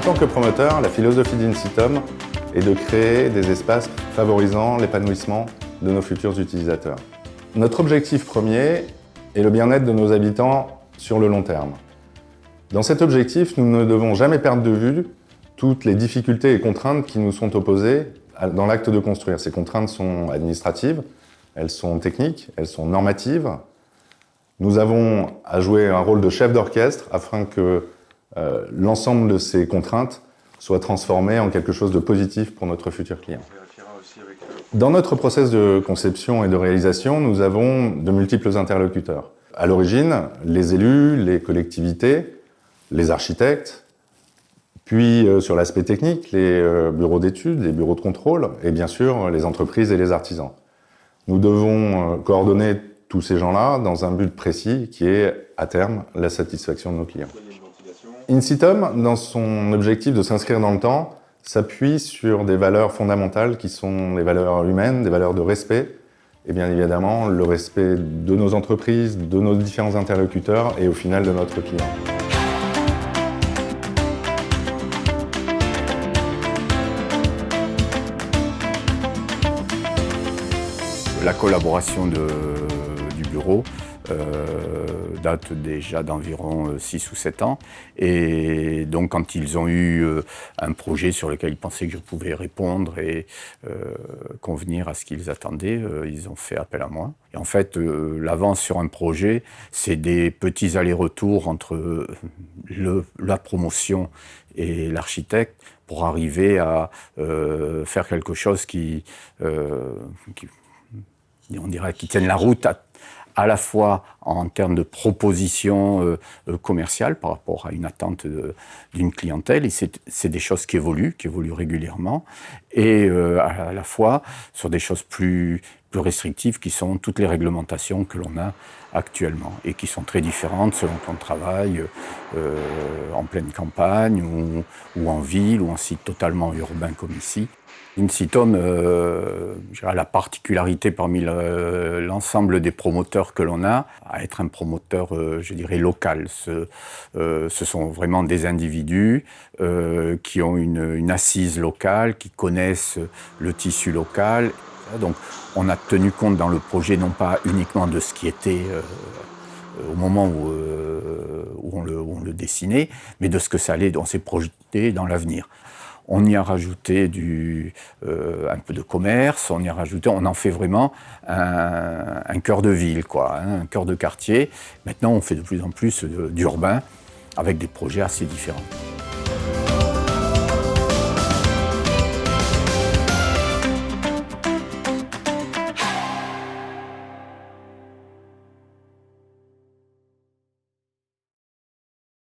tant que promoteur, la philosophie d'Incitom est de créer des espaces favorisant l'épanouissement de nos futurs utilisateurs. Notre objectif premier est le bien-être de nos habitants sur le long terme. Dans cet objectif, nous ne devons jamais perdre de vue toutes les difficultés et contraintes qui nous sont opposées dans l'acte de construire. Ces contraintes sont administratives, elles sont techniques, elles sont normatives. Nous avons à jouer un rôle de chef d'orchestre afin que l'ensemble de ces contraintes soient transformées en quelque chose de positif pour notre futur client. Dans notre process de conception et de réalisation, nous avons de multiples interlocuteurs. À l'origine, les élus, les collectivités, les architectes, puis sur l'aspect technique, les bureaux d'études, les bureaux de contrôle, et bien sûr les entreprises et les artisans. Nous devons coordonner tous ces gens-là dans un but précis qui est, à terme, la satisfaction de nos clients. Incitom, dans son objectif de s'inscrire dans le temps, s'appuie sur des valeurs fondamentales qui sont les valeurs humaines, des valeurs de respect, et bien évidemment le respect de nos entreprises, de nos différents interlocuteurs et au final de notre client. La collaboration du bureau date déjà d'environ 6 ou 7 ans. Et donc quand ils ont eu un projet sur lequel ils pensaient que je pouvais répondre et convenir à ce qu'ils attendaient, ils ont fait appel à moi. Et en fait, l'avance sur un projet, c'est des petits allers-retours entre la promotion et l'architecte pour arriver à faire quelque chose qui on dirait qu'ils tiennent la route à la fois en termes de propositions commerciales par rapport à une attente d'une clientèle, et c'est des choses qui évoluent régulièrement, et à la fois sur des choses plus restrictives qui sont toutes les réglementations que l'on a actuellement et qui sont très différentes selon qu'on travaille en pleine campagne ou en ville ou en site totalement urbain comme ici. Incitom a la particularité parmi l'ensemble des promoteurs que l'on a à être un promoteur, je dirais, local. Ce sont vraiment des individus qui ont une assise locale, qui connaissent le tissu local. Donc on a tenu compte dans le projet non pas uniquement de ce qui était au moment où on le dessinait, mais de ce que ça allait, on s'est projeté dans l'avenir. On y a rajouté un peu de commerce, on en fait vraiment un cœur de ville, quoi, un cœur de quartier. Maintenant, on fait de plus en plus d'urbain avec des projets assez différents.